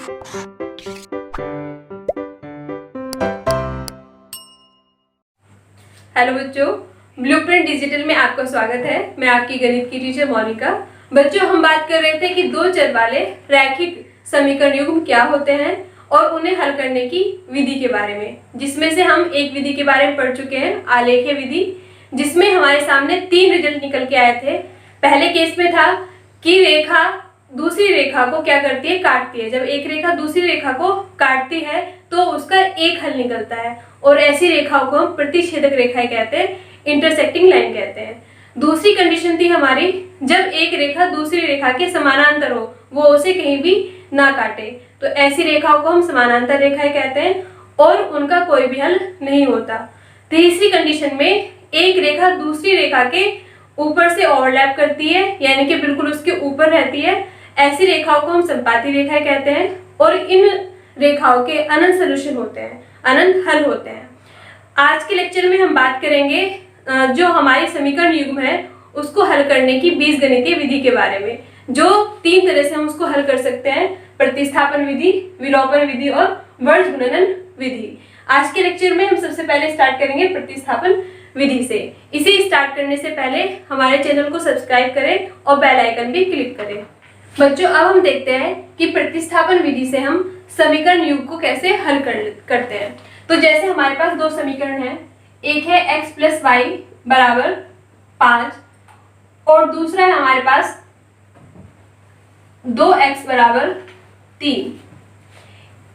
Hello बच्चों, blueprint digital में आपका स्वागत है। मैं आपकी गणित की टीचर मोनिका। बच्चों, हम बात कर रहे थे कि दो चर वाले रैखिक समीकरण युग्म क्या होते हैं और उन्हें हल करने की विधि के बारे में, जिसमें से हम एक विधि के बारे में पढ़ चुके हैं, आलेख्य विधि, जिसमें हमारे सामने 3 रिजल्ट निकल के आए थे। पहले केस में था कि रेखा दूसरी रेखा को क्या करती है, काटती है। जब एक रेखा दूसरी रेखा को काटती है तो उसका एक हल निकलता है और ऐसी रेखाओं को हम प्रतिच्छेदक रेखाएं कहते हैं, इंटरसेक्टिंग लाइन कहते हैं। दूसरी कंडीशन थी हमारी, जब एक रेखा दूसरी रेखा के समानांतर हो, वो उसे कहीं भी ना काटे, तो ऐसी रेखाओं को हम समानांतर रेखाएं कहते हैं और उनका कोई भी हल नहीं होता। तीसरी कंडीशन में एक रेखा दूसरी रेखा के ऊपर से ओवरलैप करती है, यानी कि बिल्कुल उसके ऊपर रहती है, ऐसी रेखाओं को हम संपाती रेखाएं कहते हैं और इन रेखाओं के अनंत सॉल्यूशन होते हैं, अनंत हल होते हैं। आज के लेक्चर में हम बात करेंगे जो हमारी समीकरण युग्म है उसको हल करने की बीजगणितीय विधि के बारे में, जो 3 तरह से हम उसको हल कर सकते हैं: प्रतिस्थापन विधि, विलोपन विधि और वर्ज गुणन विधि। आज के लेक्चर में हम सबसे पहले स्टार्ट करेंगे प्रतिस्थापन विधि से। इसे स्टार्ट करने से पहले हमारे चैनल को सब्सक्राइब करें और बेल आइकन भी क्लिक करें। बच्चों, अब हम देखते हैं कि प्रतिस्थापन विधि से हम समीकरण युग्म को कैसे हल करते हैं। तो जैसे हमारे पास 2 समीकरण हैं, एक है x + y = 5 और दूसरा है हमारे पास 2x = 3।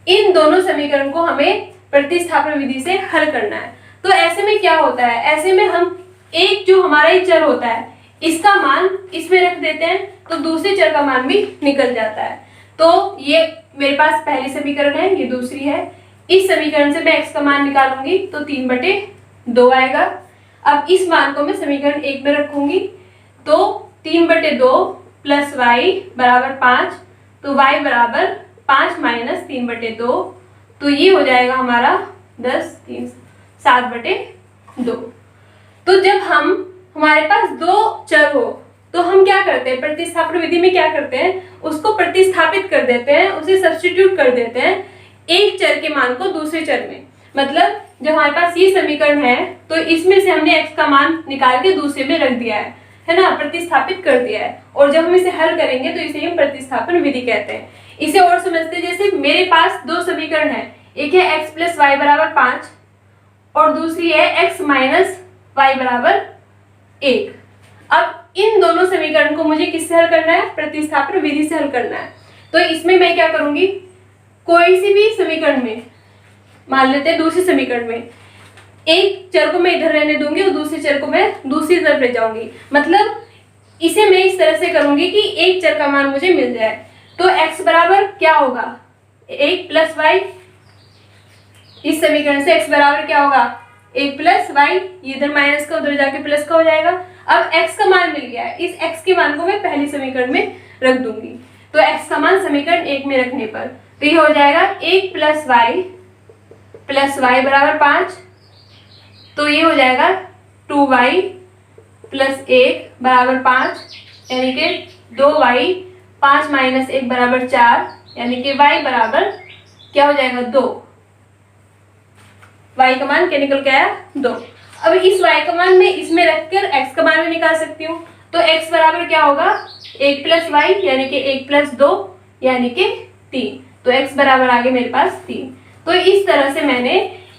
इन दोनों समीकरण को हमें प्रतिस्थापन विधि से हल करना है। तो ऐसे में क्या होता है, ऐसे में हम एक जो हमारा ही चर होता है इसका मान इसमें रख देते हैं तो दूसरे चर का मान भी निकल जाता है। तो ये मेरे पास पहली समीकरण है, ये दूसरी है। इस समीकरण से मैं x का मान निकालूंगी तो 3/2 आएगा। अब इस मान को मैं समीकरण 1 में रखूंगी तो 3/2 + y = 5, तो y = 5 - 3/2, तो ये हो जाएगा हमारा 10, 3, 7/2। तो जब हमारे पास 2 चर हो तो हम क्या करते हैं, प्रतिस्थापन विधि में क्या करते हैं, उसको प्रतिस्थापित कर देते हैं, उसे सब्स्टिट्यूट कर देते हैं एक चर के मान को दूसरे चर में। मतलब जब हमारे पास ये समीकरण है तो इसमें से हमने x का मान निकाल के दूसरे में रख दिया है ना, प्रतिस्थापित कर दिया है। और जब हम इसे हल करेंगे तो इसे हम प्रतिस्थापन विधि कहते हैं। इसे और समझते हैं, जैसे मेरे पास 2 समीकरण है, एक है x + y = 5 और दूसरी है x - y = 1। अब इन दोनों समीकरण को मुझे किससे हल करना है, प्रतिस्थापन विधि से हल करना है। तो इसमें मैं क्या करूंगी, कोई सी भी समीकरण में, मान लेते हैं दूसरे समीकरण में, एक चर को मैं इधर रहने दूंगी और दूसरे चर को मैं दूसरी तरफ ले जाऊंगी। मतलब इसे मैं इस तरह से करूंगी कि एक चर का मान मुझे मिल जाए। तो x बराबर क्या होगा, 1 + y। इस समीकरण से x बराबर क्या होगा, 1 + y। इधर माइनस का उधर जाके प्लस का हो जाएगा। अब x का मान मिल गया है, इस x के मान को मैं पहली समीकरण में रख दूंगी। तो x का मान समीकरण 1 में रखने पर तो ये हो जाएगा 1 + y = 5, तो ये हो जाएगा 2y + 1 = 5, यानी कि 2y। 5 - 1 = 4, यानी कि y बराबर क्या हो जाएगा, 2। y का मान क्या निकल के आया, 2। अब इस y का मान मैं इसमें रखकर x का मान भी निकाल सकती हूँ। तो x बराबर क्या होगा, 1 + y, यानी कि 1 + 2, यानी कि 3। तो x बराबर आ गया मेरे पास 3। तो इस तरह से मैंने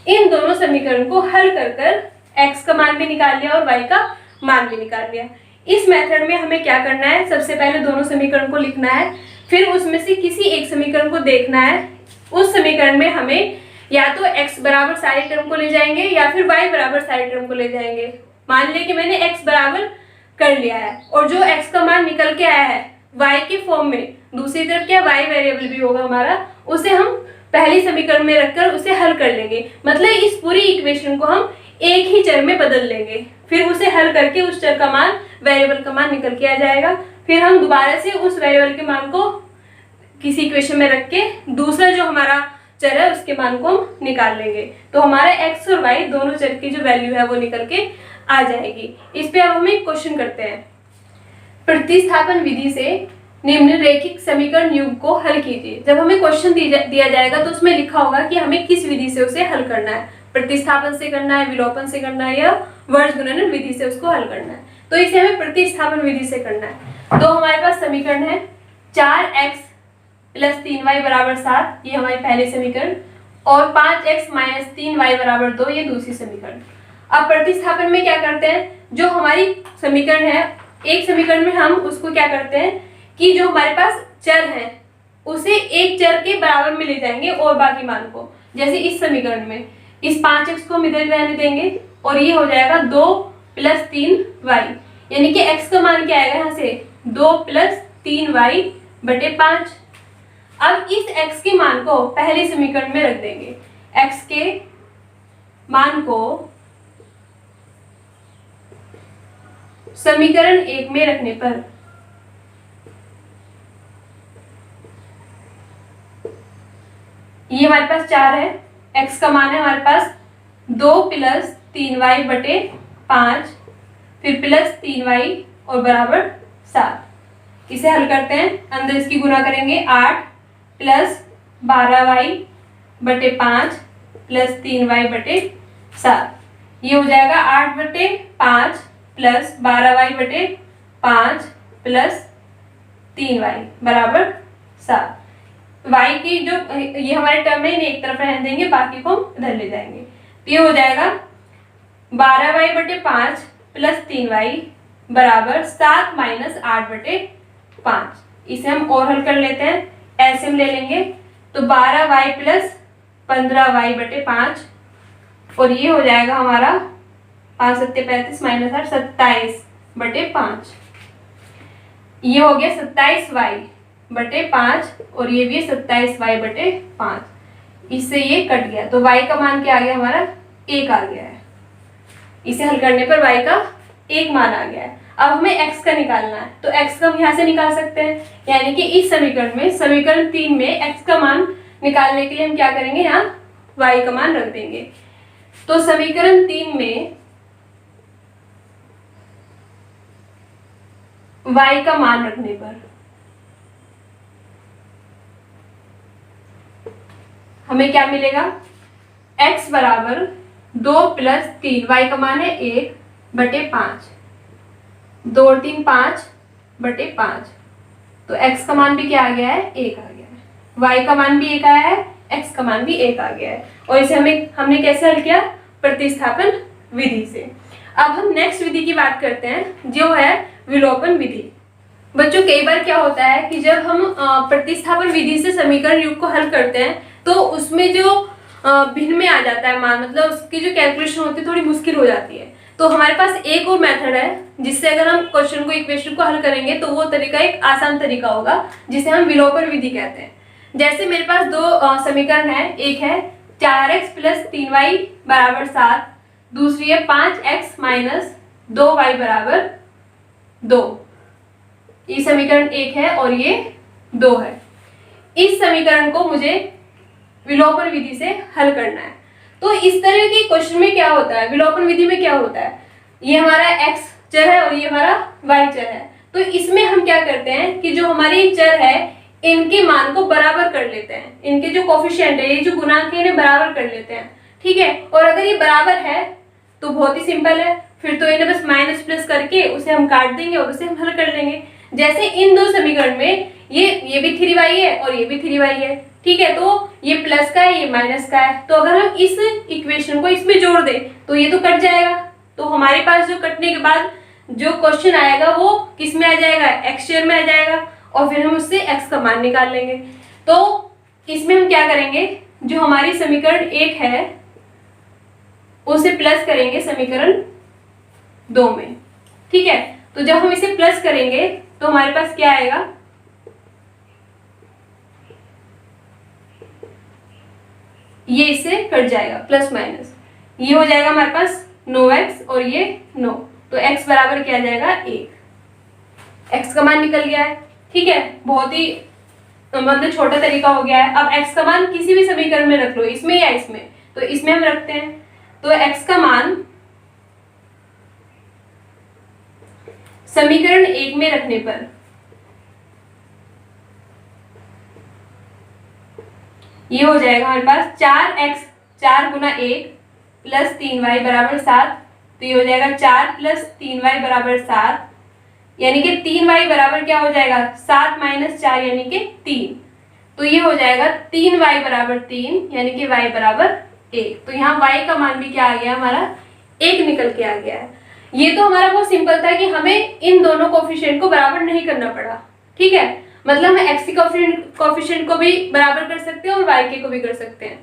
इन दोनों समीकरण को हल कर x का मान भी निकाल लिया और y का मान भी निकाल लिया। इस मेथड में हमें क्या करना है, सबसे पहले दोनों समीकरण को लिखना है, फिर उसमें से किसी एक समीकरण को देखना है। उस समीकरण में हमें या तो x बराबर सारे टर्म को ले जाएंगे या फिर y बराबर सारे टर्म को ले जाएंगे। मान लिया कि मैंने x बराबर कर लिया है और जो x का मान निकल के आया है y के फॉर्म में, दूसरी तरफ क्या y वेरिएबल भी होगा हमारा, उसे हम पहली समीकरण में रखकर उसे हल कर लेंगे। मतलब इस पूरी इक्वेशन को हम एक ही चर में बदल लेंगे, फिर उसे हल करके उस चर का मान, वेरिएबल का मान निकल के आ जाएगा। फिर हम दोबारा से उस वेरिएबल के मान को किसी इक्वेशन में रख के दूसरा जो हमारा चर है उसके मान को हम निकाल लेंगे। तो हमारा x और y दोनों चर की जो वैल्यू है वो निकल के आ जाएगी। इस पे अब हम एक क्वेश्चन करते हैं। प्रतिस्थापन विधि से निम्नलिखित समीकरण युग को हल कीजिए। जब हमें क्वेश्चन दिया जाएगा तो उसमें लिखा होगा कि हमें किस विधि से उसे हल करना है, प्रतिस्थापन से करना है, विलोपन से करना है या वर्गगुणन विधि से उसको हल करना है। तो इसे हमें प्रतिस्थापन विधि से करना है। तो हमारे पास समीकरण है 4x + 3y = 7, ये हमारी पहली समीकरण, और 5x - 3y = 2, ये दूसरी समीकरण। अब प्रतिस्थापन में क्या करते हैं, जो हमारी समीकरण है, एक समीकरण में हम उसको क्या करते हैं कि जो हमारे पास चर है उसे एक चर के बराबर में ले जाएंगे और बाकी मान को, जैसे इस समीकरण में इस 5x को हम इधर रहने देंगे और ये हो जाएगा 2 + 3y, यानी कि x का मान क्या आएगा यहाँ से 2 + 3y / 5। अब इस x के मान को पहले समीकरण में रख देंगे। x के मान को समीकरण 1 में रखने पर ये हमारे पास 4 है, x का मान है हमारे पास 2 + 3y / 5, फिर +3y और बराबर 7। इसे हल करते हैं, अंदर इसकी गुना करेंगे, 8 + 12y / 5 + 3y / 7, ये हो जाएगा 8 / 5 + 12y / 5 + 3y = 7। y की जो ये हमारे टर्म है इन्हें एक तरफ रहने देंगे, बाकी को हम इधर ले जाएंगे। तो ये हो जाएगा 12y / 5 + 3y = 7 - 8 / 5। इसे हम और हल कर लेते हैं, एलसीएम ले लेंगे, तो 12y + 15y / 5, और ये हो जाएगा हमारा 5 × 7 = 35 - 8 27 / 5। ये हो गया 27y / 5 और ये भी 27y / 5। इससे ये कट गया, तो y का मान क्या आ गया हमारा 1 आ गया है। इसे हल करने पर y का 1 मान आ गया है। अब हमें x का निकालना है, तो x का हम यहाँ से निकाल सकते हैं, यानी कि इस समीकरण में समीकरण 3 में x का मान निकालने के लिए हम क्या करेंगे, यहाँ y का मान रख देंगे। तो समीकरण 3 में y का मान रखने पर हमें क्या मिलेगा, x = 2 + 3, y का मान है 1 / 5, 2 और 3 5 / 5, तो x का मान भी क्या आ गया है, 1 आ गया है। y का मान भी 1 आया है, x का मान भी 1 आ गया है, और इसे हमने कैसे हल किया, प्रतिस्थापन विधि से। अब हम नेक्स्ट विधि की बात करते हैं, जो है विलोपन विधि। बच्चों, कई बार क्या होता है कि जब हम प्रतिस्थापन विधि से समीकरण युग को हल करते हैं तो उसमें जो भिन्न में आ जाता है मान, मतलब उसकी जो कैलकुलेशन होती है थोड़ी मुश्किल हो जाती है। तो हमारे पास एक और मेथड है जिससे अगर हम क्वेश्चन को, इक्वेशन को हल करेंगे तो वो तरीका एक आसान तरीका होगा, जिसे हम विलोपन विधि कहते हैं। जैसे मेरे पास दो समीकरण है, एक है 4x + 3y = 7, दूसरी है 5x - 2y = 2। ये समीकरण 1 है और ये 2 है। इस समीकरण को मुझे विलोपन विधि से हल करना है। तो इस तरह के क्वेश्चन में क्या होता है, विलोपन विधि में क्या होता है, ये हमारा x चर है और ये हमारा y चर है। तो इसमें हम क्या करते हैं कि जो हमारे चर है इनके मान को बराबर कर लेते हैं, इनके जो कोफिशिएंट है, ये जो गुणांक है, इन्हें बराबर कर लेते हैं, ठीक है। और अगर ये बराबर है तो बहुत ही सिंपल है, फिर तो इन्हें बस माइनस प्लस करके उसे हम काट देंगे और उसे हम हल कर लेंगे। जैसे इन दो समीकरण में ये भी 3y है और ये भी 3y है, ठीक है, तो ये प्लस का है, ये माइनस का है, तो अगर हम इस इक्वेशन को इसमें जोड़ दें तो ये तो कट जाएगा। तो हमारे पास जो कटने के बाद जो क्वेश्चन आएगा वो किस में आ जाएगा, x शेयर में आ जाएगा, और फिर हम उससे x का मान निकाल लेंगे। तो इसमें हम क्या करेंगे, जो हमारी समीकरण 1 है उसे प्लस करेंगे समीकरण 2 में, ठीक है। तो जब हम इसे प्लस करेंगे तो हमारे पास क्या आएगा, ये इससे कट जाएगा, प्लस माइनस, ये हो जाएगा हमारे पास 9x और ये 9, तो x बराबर क्या आ जाएगा 1। x का मान निकल गया है, ठीक है, बहुत ही मतलब छोटा तरीका हो गया है। अब x का मान किसी भी समीकरण में रख लो, इसमें या इसमें, तो इसमें हम रखते हैं। तो x का मान समीकरण 1 में रखने पर ये हो जाएगा हमारे पास 4x 4 गुना 1 प्लस 3y बराबर 7। तो ये हो जाएगा 4 प्लस 3y बराबर 7, यानी कि 3y बराबर क्या हो जाएगा 7 माइनस 4 यानी कि 3। तो ये हो जाएगा 3y बराबर 3 यानी कि y बराबर 1। तो यहाँ y का मान भी क्या आ गया हमारा 1 निकल के आ गया है। ये तो हमारा बहुत सिंपल था कि हमें इन दोनों कोफिशिएंट को बराबर नहीं करना पड़ा, ठीक है। मतलब हम x के कोफिशिएंट को भी बराबर कर सकते हैं और y के को भी कर सकते हैं।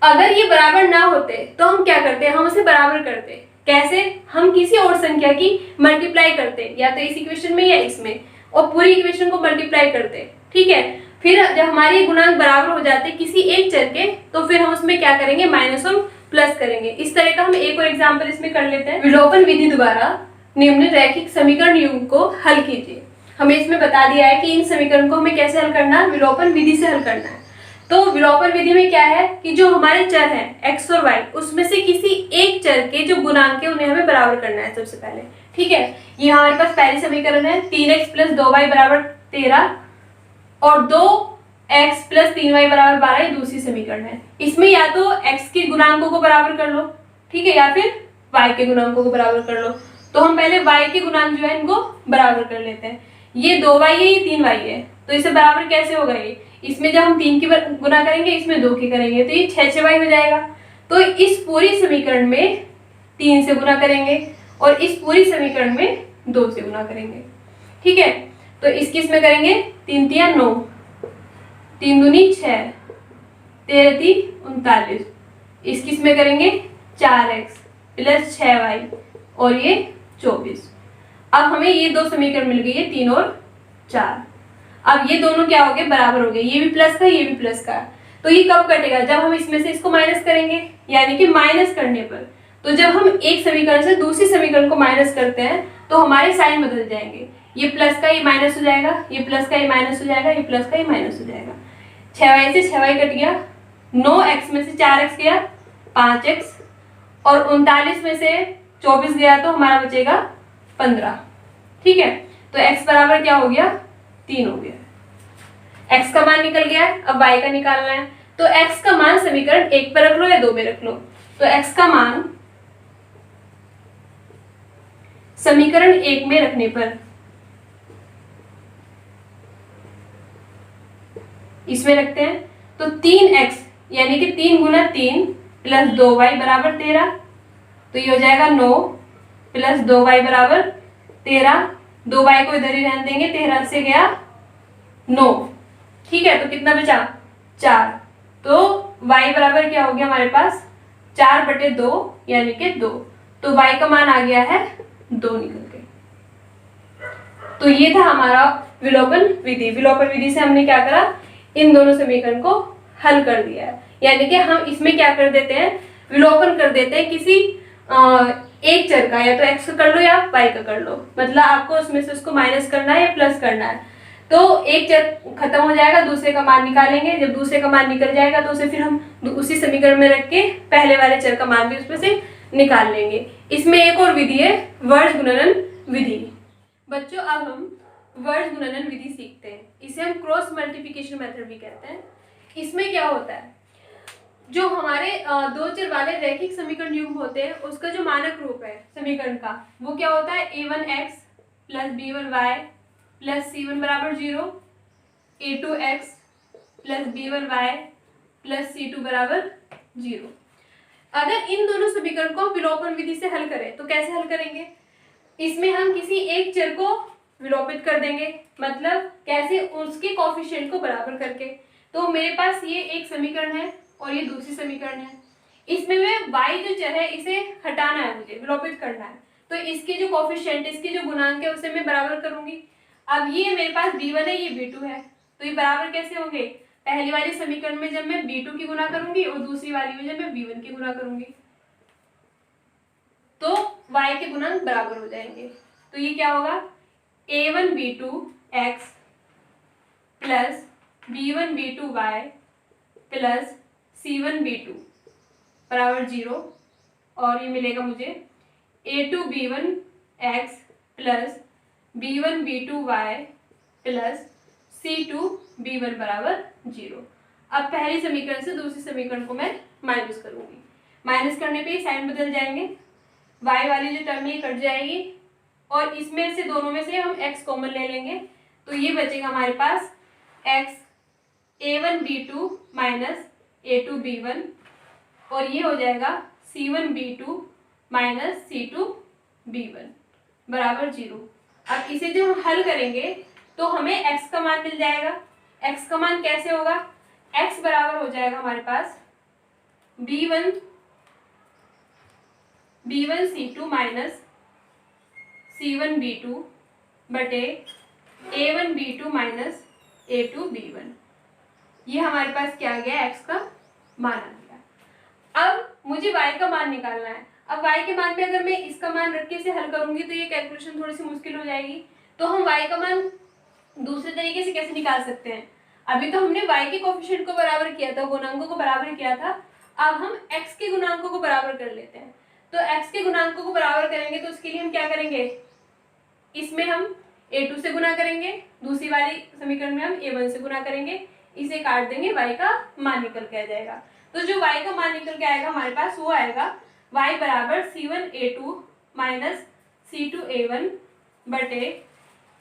अगर ये बराबर ना होते तो हम क्या करते, हम उसे बराबर करते। कैसे, हम किसी और संख्या की मल्टीप्लाई करते, या तो इस इक्वेशन में या इसमें, और पूरी इक्वेशन को मल्टीप्लाई करते, ठीक है। फिर जब हमारे गुणांक बराबर हो जाते किसी एक चर के, तो फिर हम उसमें क्या करेंगे, माइनस और प्लस करेंगे। इस तरह का हम एक और एग्जाम्पल इसमें कर लेते हैं। विलोपन विधि द्वारा निम्न रैखिक समीकरण युग्म को हल कीजिए। हमें इसमें बता दिया है कि इन समीकरण को हमें कैसे हल करना है, विलोपन विधि से हल करना है। तो विलोपन विधि में क्या है कि जो हमारे चर हैं x और y, उसमें से किसी एक चर के जो गुणांक है उन्हें हमें बराबर करना है सबसे पहले, ठीक है। ये हमारे पास पहली समीकरण है 3x प्लस 2y बराबर 13 और 2x प्लस 3y बराबर 12, ये दूसरी समीकरण है। इसमें या तो x के गुणांकों को बराबर कर लो, ठीक है, या फिर y के गुणांकों को बराबर कर लो। तो हम पहले y के गुणांक जो है इनको बराबर कर लेते हैं। ये 2y है, ये 3y है, तो इसे बराबर कैसे होगा, ये इसमें जब हम 3 की गुना करेंगे, इसमें 2 की करेंगे, तो ये 6 हो जाएगा। तो इस पूरी समीकरण में 3 से गुना करेंगे और इस पूरी समीकरण में 2 से गुना करेंगे, ठीक है। तो इसकी इसमें करेंगे 3 तिया 9, 3 दूनी 6, 13 ती 39। इसकी इसमें करेंगे 4x प्लस 6y और ये 24। अब हमें ये दो समीकरण मिल गई है, 3 और 4। अब ये दोनों क्या हो गए, बराबर हो गए। ये भी प्लस का, ये भी प्लस का। तो ये कब कटेगा, जब हम इसमें से इसको माइनस करेंगे, यानी कि माइनस करने पर। तो जब हम एक समीकरण से दूसरी समीकरण को माइनस करते हैं तो हमारे साइन बदल जाएंगे। ये प्लस का ये माइनस हो जाएगा, ये प्लस का ये माइनस हो जाएगा, ये प्लस का ये माइनस हो जाएगा। 6y से 6y कट गया, 9x में से 4x गया 5x, और 39 में से 24 गया तो हमारा बचेगा 15, ठीक है। तो x बराबर क्या हो गया, 3 हो गया। x का मान निकल गया है, अब y का निकालना है। तो x का मान समीकरण 1 पर रख लो या 2 में रख लो। तो x का मान समीकरण 1 में रखने पर, इसमें रखते हैं, तो 3x यानी कि 3 गुना 3 प्लस 2y बराबर 13। तो ये हो जाएगा 9 प्लस 2y बराबर 13। 2y को इधर ही रहने देंगे, 13 से गया 9, ठीक है। तो कितना बचा, 4। तो y बराबर क्या हो गया हमारे पास, 4/2 यानी कि 2। तो y का मान आ गया है 2 निकल के। तो ये था हमारा विलोपन विधि। विलोपन विधि से हमने क्या करा, इन दोनों समीकरण को हल कर दिया है। यानी कि हम इसमें क्या कर देते हैं, विलोपन कर देते हैं किसी एक चर का, या तो x का कर लो या y का कर लो। मतलब आपको उसमें से उसको माइनस करना है या प्लस करना है। तो एक चर खत्म हो जाएगा, दूसरे का मान निकालेंगे। जब दूसरे का मान निकल जाएगा तो उसे फिर हम उसी समीकरण में रख के पहले वाले चर का मान भी उसमें से निकाल लेंगे। इसमें एक और विधि है, वर्ज गुणन विधि। बच्चों, अब हम वर्ज गुणन विधि सीखते हैं। इसे हम क्रॉस मल्टीप्लिकेशन मेथड भी कहते हैं। इसमें क्या होता है, जो हमारे दो चर वाले रैखिक समीकरण युग्म होते हैं, उसका जो मानक रूप है समीकरण का, वो क्या होता है, a1x plus b1y plus c1 बराबर 0, a2x plus b1y plus c2 बराबर 0। अगर इन दोनों समीकरण को विलोपन विधि से हल करें तो कैसे हल करेंगे, इसमें हम किसी एक चर को विलोपित कर देंगे। मतलब कैसे, उसके कोफिशिएंट को बराबर करके। तो मेरे पास ये एक समीकरण है और ये दूसरी समीकरण है। इसमें मैं y जो चर है इसे हटाना है, मुझे विलोपित करना है। तो इसके जो कोफिशिएंट, इसके जो गुणांक है उसे मैं बराबर करूंगी। अब ये मेरे पास b1 है, ये b2 है, तो ये बराबर कैसे होंगे, पहली वाली समीकरण में जब मैं b2 की गुना करूंगी और दूसरी वाली में जब मैं b1 की गुना करूंगी तो y के गुणांक बराबर हो जाएंगे। तो ये क्या होगा, a1 b2 x plus b1 b2 y plus c1 b2 बराबर 0, और ये मिलेगा मुझे a2 b1 x plus b1 b2 y plus c2 b1 बराबर 0। अब पहली समीकरण से दूसरी समीकरण को मैं माइनस करूंगी। माइनस करने पे साइन बदल जाएंगे, y वाली जो टर्म है कट जाएगी और इसमें से दोनों में से हम x कॉमन ले लेंगे। तो ये बचेगा हमारे पास x a1b2 माइनस a2b1 और ये हो जाएगा c1b2 माइनस c2b1 बराबर 0। अब इसे जब हम हल करेंगे तो हमें x का मान मिल जाएगा। x का मान कैसे होगा, x बराबर हो जाएगा हमारे पास b1 c2 minus c1 b2 बटे a1 b2 minus a2 b1। ये हमारे पास क्या आ गया, x का मान आ गया। अब मुझे y का मान निकालना है। अब y के मान पे अगर मैं इसका मान रख के इसे हल करूंगी तो ये कैलकुलेशन थोड़ी सी मुश्किल हो जाएगी। तो हम y का मान दूसरे तरीके से कैसे निकाल सकते हैं, अभी तो हमने y के कोफिशिएंट को बराबर किया था, गुणांकों को बराबर किया था। अब हम x के गुणांकों को बराबर कर लेते हैं। तो x के गुणांकों को बराबर करेंगे तो उसके लिए हम क्या करेंगे, इसमें हम a2 से गुना करेंगे, दूसरी वाली समीकरण में हम a1 से गुना करेंगे, इसे काट देंगे, y का मान निकल के आ जाएगा। तो जो y का मान निकल के आएगा हमारे पास वो आएगा y बराबर c1a2 माइनस c2a1 बटे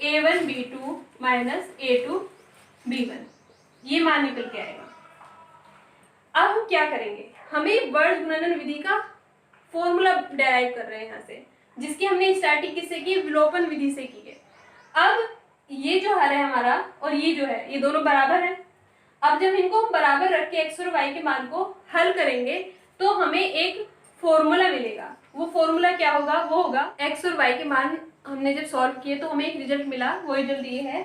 a1b2 माइनस a2b1, ये मान निकल के आएगा। अब हम क्या करेंगे, हमें वर्ग गुणन विधि का फॉर्मूला डेराइव कर रहे हैं यहाँ से, जिसकी हमने स्टार्टिंग किससे की, विलोपन विधि से की है। अब ये जो हर है हमारा और ये जो है, ये दोनों बराबर है। अब जब इनको हम बराबर रख के x और y के मान को हल करेंगे तो हमें एक फॉर्मूला मिलेगा। वो फॉर्मूला क्या होगा, वो होगा x और y के मान हमने जब सॉल्व किए तो हमें एक रिजल्ट मिला, वो रिजल्ट ये है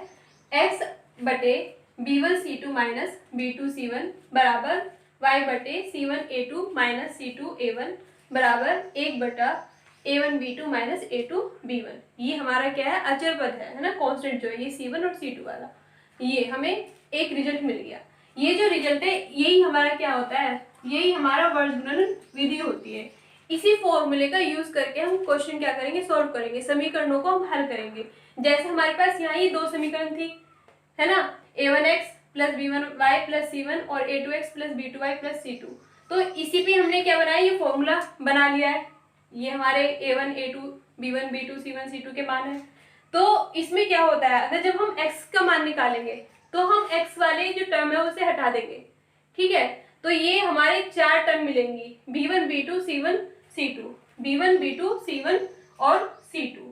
x बटे b1c2 माइनस b2c1 बराबर y बटे c1a2 माइनस c2a1 बराबर 1 बटा a1b2 माइनस a2b1। ये हमारा क्या है, अचर पद है ना, कांस्टेंट जो है ये c1 और c2 वाला, ये हमें एक रिजल्ट मिल गया। ये जो रिजल्ट है यही हमारा क्या होता है, यही हमारा वर्ग गुणन विधि होती है। इसी फॉर्मूले का यूज करके हम क्वेश्चन क्या करेंगे, सॉल्व करेंगे, समीकरणों को हम हल करेंगे। जैसे हमारे पास यहाँ ये दो समीकरण थी, है ना, a1x plus b1y plus c1 और a2x plus b2y plus c2। तो इसी पे हमने क्या बनाया, ये फॉर्मूला बना लिया है। ये हमारे a1 a2 b1 b2 c1 c2 के मान है। तो इसमें क्या होता है, अगर जब हम x का मान निकालेंगे तो हम x वाले जो टर्म है उसे हटा देंगे, ठीक है। तो ये हमारे चार टर्म मिलेंगी, b1 b2 c1 c2, b1 b2 c1 और c2।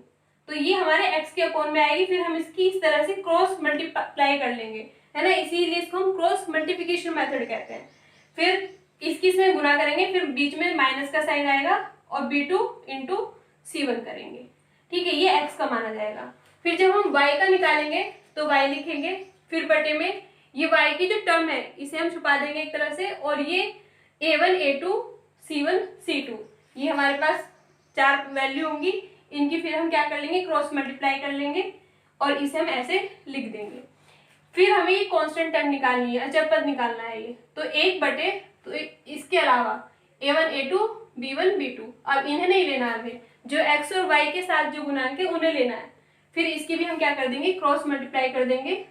तो ये हमारे x के अपॉन में आएगी, फिर हम इसकी इस तरह से क्रॉस मल्टीप्लाई कर लेंगे, है ना, इसीलिए इसको हम क्रॉस मल्टीप्लिकेशन मेथड कहते हैं। फिर इसकी इसमें गुना करेंगे, फिर बीच में माइनस का साइन आएगा और b2 इंटू c1 करेंगे, ठीक है, ये x का माना जाएगा। फिर जब हम y का निकालेंगे तो y लिखेंगे, फिर बटे में ये y की जो टर्म है इसे हम छुपा देंगे एक तरह से, और ये a1 a2 c1 c2 ये हमारे पास चार वैल्यू होंगी, इनकी फिर हम क्या कर लेंगे, क्रॉस मल्टीप्लाई कर लेंगे और इसे हम ऐसे लिख देंगे। फिर हमें ये कांस्टेंट टर्म निकालनी है, अचर पद निकालना है ये, तो एक बटे, तो इसके अलावा a1 a2 b1 b2, अब इन्हें नहीं लेना है, हमें जो x और y के साथ जो गुणांक है उन्हें लेना है। फिर इसकी भी हम क्या कर देंगे, क्रॉस मल्टीप्लाई कर देंगे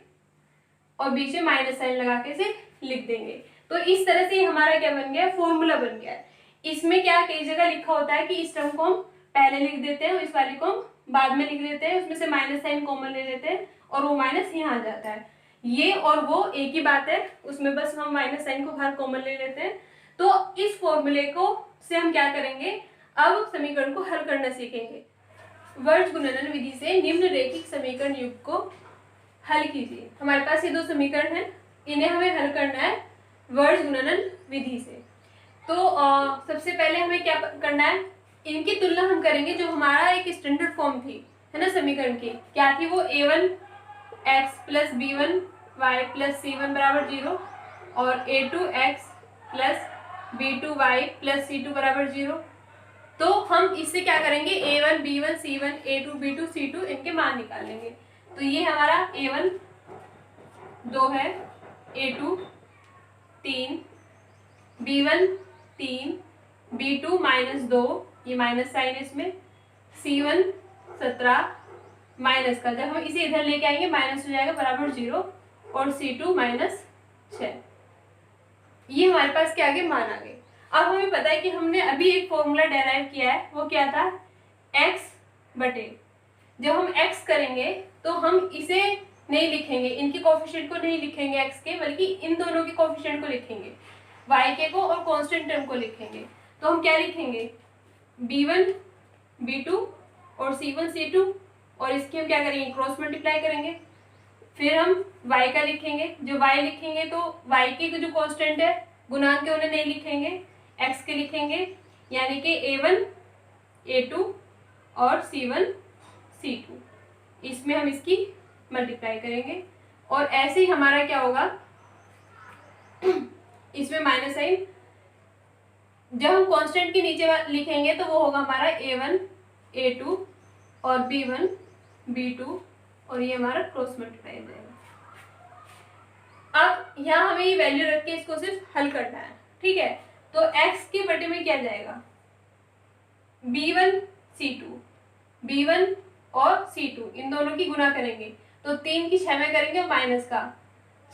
और बीच में माइनस साइन लगा के इसे लिख देंगे। तो इस तरह से हमारा क्या बन गया, फॉर्मूला बन गया है। इसमें क्या कई जगह लिखा होता है कि इस टर्म को हम पहले लिख देते हैं और इस वाले को हम बाद में लिख देते हैं, उसमें से माइनस साइन कॉमन ले लेते हैं और वो माइनस यहाँ आ जाता है। ये और वो एक ही बात है, उसमें बस हम माइनस साइन को बाहर कॉमन ले लेते हैं। तो इस फॉर्मूले को से हम क्या करेंगे, अब समीकरण को हल करना सीखेंगे। वर्ग गुणन विधि से निम्नलिखित समीकरण युग को हल कीजिए। हमारे पास ये दो समीकरण हैं, इन्हें हमें हल करना है वर्ग गुणन विधि से। तो सबसे पहले हमें क्या करना है, इनकी तुलना हम करेंगे। जो हमारा एक स्टैंडर्ड फॉर्म थी, है ना, समीकरण की क्या थी, वो a1x plus b1y plus c1 बराबर 0 और a2x plus b2y plus c2 बराबर 0। तो हम इससे क्या करेंगे, a1 b1 c1 a2 b2 c2 इनके मान निकाल लेंगे। तो ये हमारा a1 2 है, a2 3, b1 3, b2 -2, ये माइनस साइन है इसमें, c1 17 माइनस का, जब हम इसे इधर लेके आएंगे माइनस हो जाएगा बराबर 0 और c2 -6। ये हमारे पास क्या आ गए, मान आ गए। अब हमें पता है कि हमने अभी एक फॉर्मूला डेराइव किया है, वो क्या था, x बटे, जब हम x करेंगे तो हम इसे नहीं लिखेंगे, इनके कोफिशिएंट को नहीं लिखेंगे x के, बल्कि इन दोनों के कोफिशिएंट को लिखेंगे, y के को और कांस्टेंट टर्म को लिखेंगे। तो हम क्या लिखेंगे, b1 b2 और c1 c2, और इसकी हम क्या करेंगे, क्रॉस मल्टीप्लाई करेंगे। फिर हम y का लिखेंगे, जो y लिखेंगे तो y के जो कांस्टेंट है गुणांक के उन्हें नहीं लिखेंगे, x के लिखेंगे, यानी कि a1 a2 और c1 c2, इसमें हम इसकी मल्टीप्लाई करेंगे। और ऐसे ही हमारा क्या होगा, इसमें माइनस साइन, जब हम कांस्टेंट के नीचे लिखेंगे तो वो होगा हमारा a1 a2 और b1 b2, और ये हमारा क्रॉस मल्टीप्लाई हो जाएगा। अब यहाँ हमें ये वैल्यू रख के इसको सिर्फ हल करना है, ठीक है। तो x के बटे में क्या जाएगा, b1 c2, b1 और c2 इन दोनों की गुना करेंगे तो 3 की 6 में करेंगे, माइनस का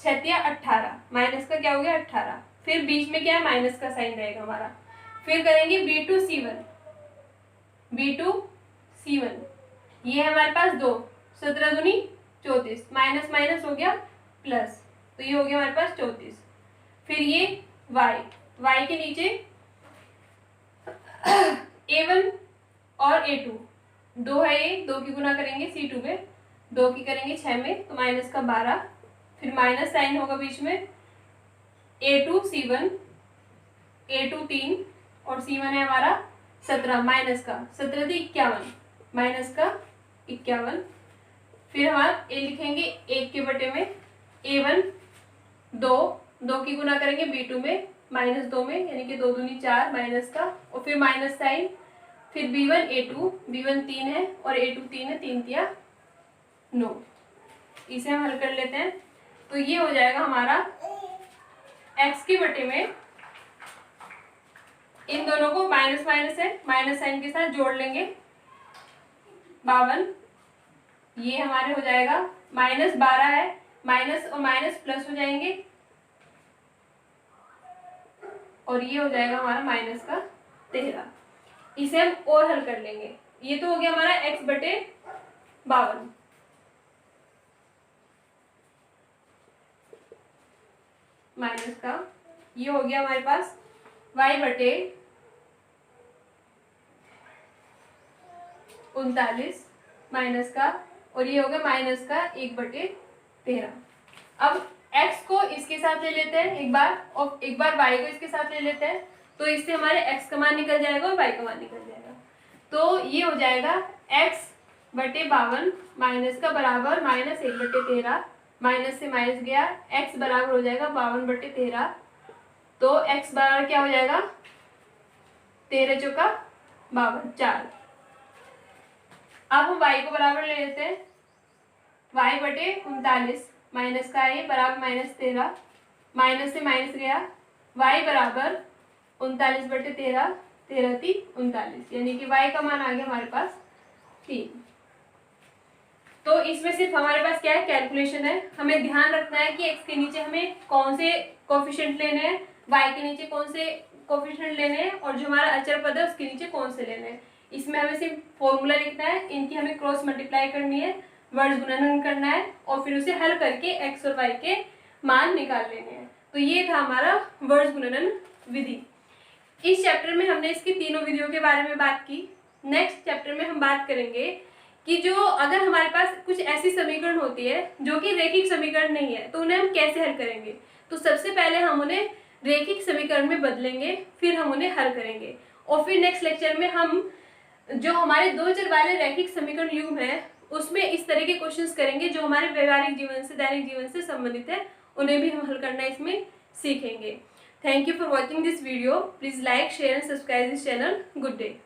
6 18, माइनस का क्या हो गया 18, फिर बीच में क्या है, माइनस का साइन रहेगा हमारा। फिर करेंगे b2 c1, b2 c1, ये है हमारे पास 2, 17 दूनी 34, माइनस माइनस हो गया प्लस, तो ये हो गया हमारे पास 34। फिर ये y के नीचे a1 और a2, 2 है ये, 2 की गुना करेंगे c2 में, 2 की करेंगे 6 में तो माइनस का 12, फिर माइनस साइन होगा बीच में, a2 c1, a2 3 और c1 है हमारा 17, माइनस का 17 थी 51, माइनस का 51। फिर हमारा a लिखेंगे 1 के बटे में, a1 2 की गुना करेंगे b2 में, माइनस 2 में, यानी कि 2 दूनी 4, माइनस का, और फिर माइनस साइन, फिर b1 a2, b1 3 है और a2 3 है, 3 तिया 9, इसे हम हल कर लेते हैं। तो ये हो जाएगा हमारा x के बटे में, इन दोनों को माइनस माइनस है, माइनस साइन के साथ जोड़ लेंगे, 52, ये हमारे हो जाएगा माइनस 12 है, माइनस और माइनस प्लस हो जाएंगे, और ये हो जाएगा हमारा माइनस का 13। इसे हम और हल कर लेंगे, ये तो हो गया हमारा x बटे 52, माइनस का, ये हो गया हमारे पास y बटे 39 माइनस का, और ये हो गया माइनस का 1 बटे 13। अब x को इसके साथ ले लेते हैं एक बार, और एक बार y को इसके साथ ले लेते हैं, तो इससे हमारे x का मान निकल जाएगा और y का मान निकल जाएगा। तो ये हो जाएगा x बटे 52 माइनस का बराबर माइनस 1 बटे 13, माइनस से माइनस गया, x बराबर हो जाएगा 52 बटे 13, तो x बराबर क्या हो जाएगा, 13 चौका 52 4। अब हम y को बराबर ले लेते हैं, y बटे 39 माइनस का है बराबर माइनस 13, माइनस से माइनस गया, y बराबर 39 बटे 13, 13 थी 39, यानी कि y का मान आ गया हमारे पास 3। तो इसमें सिर्फ हमारे पास क्या है, कैलकुलेशन है। हमें ध्यान रखना है कि x के नीचे हमें कौन से कोफिशिएंट लेने हैं, y के नीचे कौन से कोफिशिएंट लेने हैं, और जो हमारा अचर पद है उसके नीचे कौन से लेने हैं। इसमें हमें सिर्फ फॉर्मूला लिखना है, इनकी हमें क्रॉस मल्टीप्लाई करनी है, वर्ड गुणन करना है, और फिर उसे हल करके x और y के मान निकाल लेने हैं। तो ये था हमारा वर्ड गुणन विधि। इस चैप्टर में हमने इसकी तीनों विधियों के बारे में बात की। नेक्स्ट चैप्टर में हम बात करेंगे कि जो अगर हमारे पास कुछ ऐसी समीकरण होती है जो कि रैखिक समीकरण नहीं है, तो उन्हें हम कैसे हल करेंगे। तो सबसे पहले हम उन्हें रैखिक समीकरण में बदलेंगे, फिर हम उन्हें हल करेंगे, और फिर नेक्स्ट लेक्चर में हम जो हमारे 2 चर वाले रैखिक समीकरण युग्म है उसमें इस तरह के क्वेश्चंस करेंगे जो हमारे व्यवहारिक जीवन से, दैनिक जीवन से संबंधित है, उन्हें भी हम हल करना इसमें सीखेंगे। Thank you for watching this video. Please like, share and subscribe this channel. Good day.